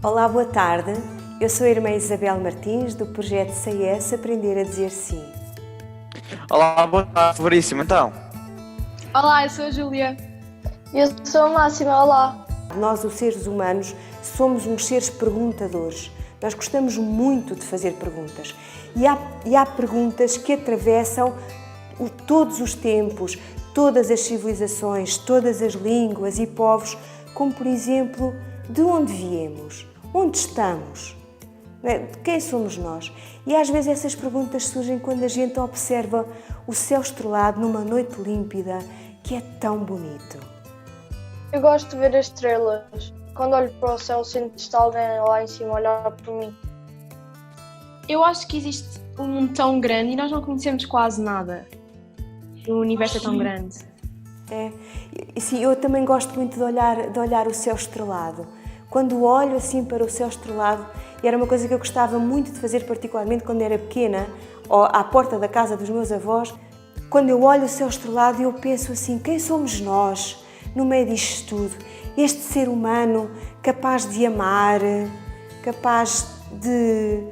Olá, boa tarde. Eu sou a irmã Isabel Martins, do projeto CS Aprender a Dizer Sim. Olá, boa tarde, Veríssimo, então. Olá, eu sou a Júlia. Eu sou a Máxima, olá. Nós, os seres humanos, somos uns seres perguntadores. Nós gostamos muito de fazer perguntas. E há perguntas que atravessam todos os tempos, todas as civilizações, todas as línguas e povos, como, por exemplo, de onde viemos? Onde estamos? De quem somos nós? E às vezes essas perguntas surgem quando a gente observa o céu estrelado numa noite límpida, que é tão bonito. Eu gosto de ver as estrelas. Quando olho para o céu, sinto que está alguém lá em cima a olhar por mim. Eu acho que existe um mundo tão grande e nós não conhecemos quase nada. O universo é tão grande. Sim, eu também gosto muito de olhar o céu estrelado. Quando olho assim para o céu estrelado, e era uma coisa que eu gostava muito de fazer, particularmente quando era pequena, ou à porta da casa dos meus avós, quando eu olho o céu estrelado, eu penso assim, quem somos nós no meio disto tudo? Este ser humano capaz de amar, capaz de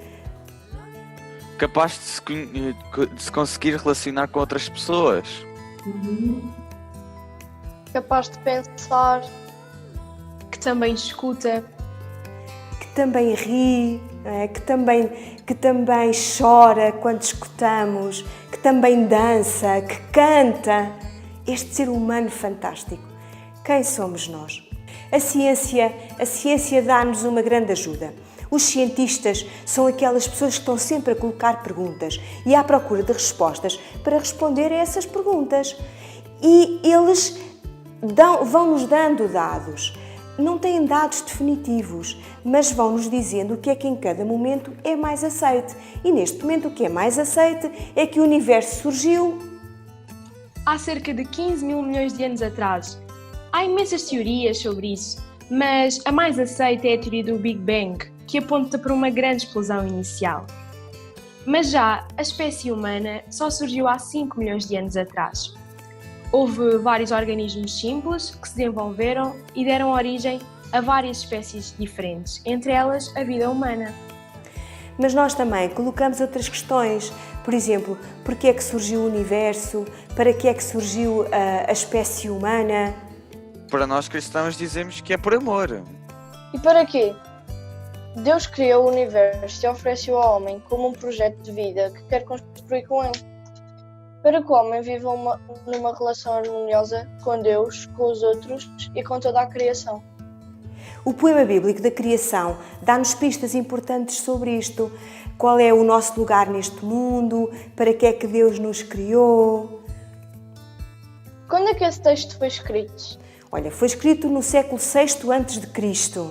se conseguir relacionar com outras pessoas. Capaz de pensar. Que também escuta. que também ri, não é? que também chora quando escutamos, que também dança, que canta. Este ser humano fantástico. Quem somos nós? A ciência dá-nos uma grande ajuda. Os cientistas são aquelas pessoas que estão sempre a colocar perguntas e à procura de respostas para responder a essas perguntas. E eles vão-nos dando dados. Não têm dados definitivos, mas vão-nos dizendo o que é que em cada momento é mais aceite. E neste momento o que é mais aceite é que o universo surgiu Há cerca de 15 mil milhões de anos atrás. Há imensas teorias sobre isso, mas a mais aceita é a teoria do Big Bang, que aponta para uma grande explosão inicial. Mas já a espécie humana só surgiu há 5 milhões de anos atrás. Houve vários organismos simples que se desenvolveram e deram origem a várias espécies diferentes, entre elas a vida humana. Mas nós também colocamos outras questões. Por exemplo, porquê é que surgiu o universo? Para que é que surgiu a espécie humana? Para nós cristãos dizemos que é por amor. E para quê? Deus criou o universo e ofereceu ao homem como um projeto de vida que quer construir com ele. Para que o homem viva numa relação harmoniosa com Deus, com os outros e com toda a criação. O poema bíblico da criação dá-nos pistas importantes sobre isto. Qual é o nosso lugar neste mundo? Para que é que Deus nos criou? Quando é que esse texto foi escrito? Olha, foi escrito no século VI a.C.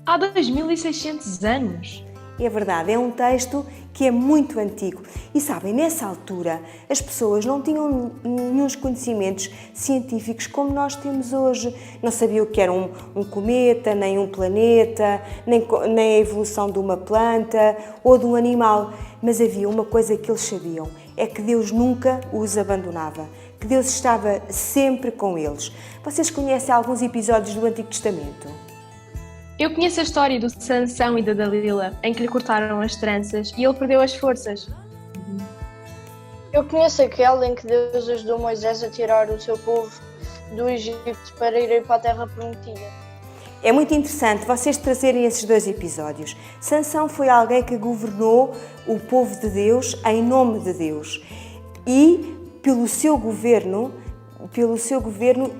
Há 2600 anos. É verdade, é um texto que é muito antigo. E sabem, nessa altura, as pessoas não tinham nenhum conhecimentos científicos como nós temos hoje. Não sabiam o que era um cometa, nem um planeta, nem a evolução de uma planta ou de um animal. Mas havia uma coisa que eles sabiam, é que Deus nunca os abandonava, que Deus estava sempre com eles. Vocês conhecem alguns episódios do Antigo Testamento? Eu conheço a história do Sansão e da Dalila, em que lhe cortaram as tranças e ele perdeu as forças. Eu conheço aquele em que Deus ajudou Moisés a tirar o seu povo do Egito para irem para a Terra Prometida. É muito interessante vocês trazerem esses dois episódios. Sansão foi alguém que governou o povo de Deus em nome de Deus. E pelo seu governo,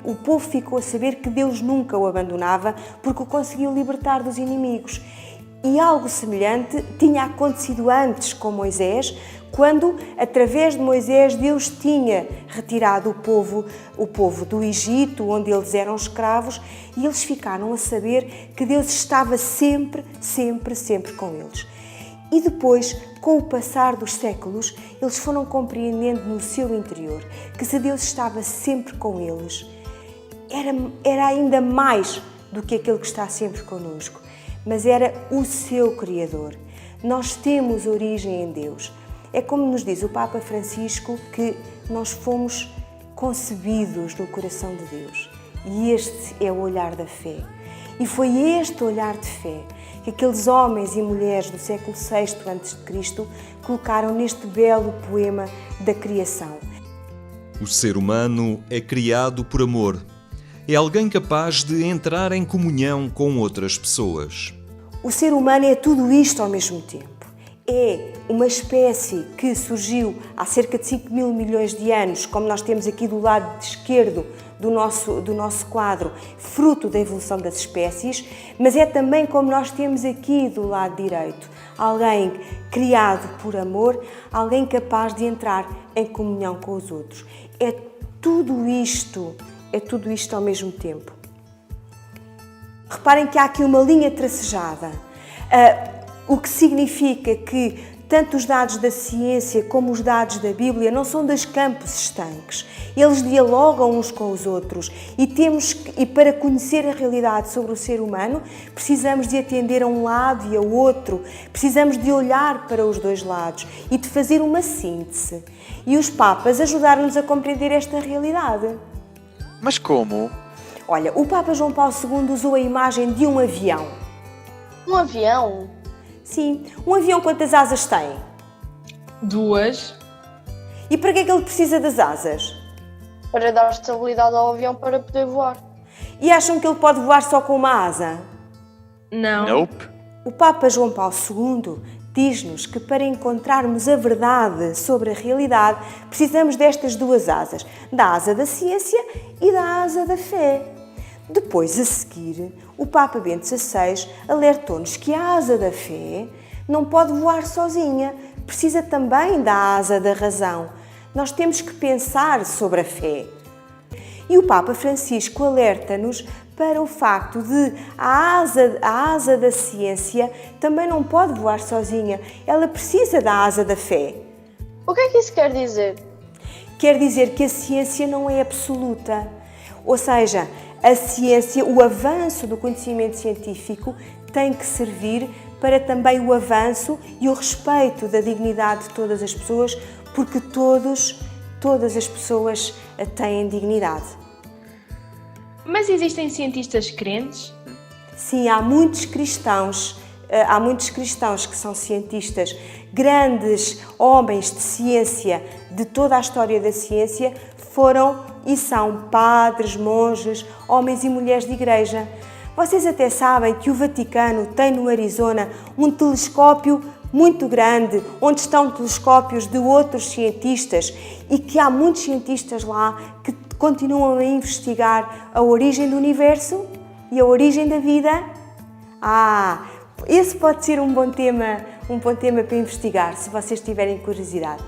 o povo ficou a saber que Deus nunca o abandonava porque o conseguiu libertar dos inimigos. E algo semelhante tinha acontecido antes com Moisés, quando, através de Moisés, Deus tinha retirado o povo do Egito, onde eles eram escravos, e eles ficaram a saber que Deus estava sempre, sempre, sempre com eles. E depois, com o passar dos séculos, eles foram compreendendo no seu interior que se Deus estava sempre com eles, era ainda mais do que aquele que está sempre connosco, mas era o seu Criador. Nós temos origem em Deus. É como nos diz o Papa Francisco, que nós fomos concebidos no coração de Deus. E este é o olhar da fé. E foi este olhar de fé que aqueles homens e mulheres do século VI a.C. colocaram neste belo poema da criação. O ser humano é criado por amor. É alguém capaz de entrar em comunhão com outras pessoas. O ser humano é tudo isto ao mesmo tempo. É uma espécie que surgiu há cerca de 5 mil milhões de anos, como nós temos aqui do lado esquerdo do nosso quadro, fruto da evolução das espécies, mas é também como nós temos aqui do lado direito, alguém criado por amor, alguém capaz de entrar em comunhão com os outros. É tudo isto ao mesmo tempo. Reparem que há aqui uma linha tracejada, o que significa que tanto os dados da ciência como os dados da Bíblia não são dois campos estanques. Eles dialogam uns com os outros e para conhecer a realidade sobre o ser humano, precisamos de atender a um lado e ao outro, precisamos de olhar para os dois lados e de fazer uma síntese. E os Papas ajudaram-nos a compreender esta realidade. Mas como? Olha, o Papa João Paulo II usou a imagem de um avião. Um avião? Sim, um avião quantas asas tem? 2. E para que é que ele precisa das asas? Para dar estabilidade ao avião para poder voar. E acham que ele pode voar só com uma asa? Não. Nope. O Papa João Paulo II diz-nos que para encontrarmos a verdade sobre a realidade precisamos destas duas asas, da asa da ciência e da asa da fé. Depois, a seguir, o Papa Bento XVI alertou-nos que a asa da fé não pode voar sozinha, precisa também da asa da razão. Nós temos que pensar sobre a fé. E o Papa Francisco alerta-nos para o facto de a asa da ciência também não pode voar sozinha, ela precisa da asa da fé. O que é que isso quer dizer? Quer dizer que a ciência não é absoluta, ou seja, a ciência, o avanço do conhecimento científico tem que servir para também o avanço e o respeito da dignidade de todas as pessoas, porque todas as pessoas têm dignidade. Mas existem cientistas crentes? Sim, há muitos cristãos que são cientistas, grandes homens de ciência, de toda a história da ciência, foram e são padres, monges, homens e mulheres de igreja. Vocês até sabem que o Vaticano tem no Arizona um telescópio muito grande, onde estão telescópios de outros cientistas e que há muitos cientistas lá que continuam a investigar a origem do universo e a origem da vida. Esse pode ser um bom tema para investigar, se vocês tiverem curiosidade.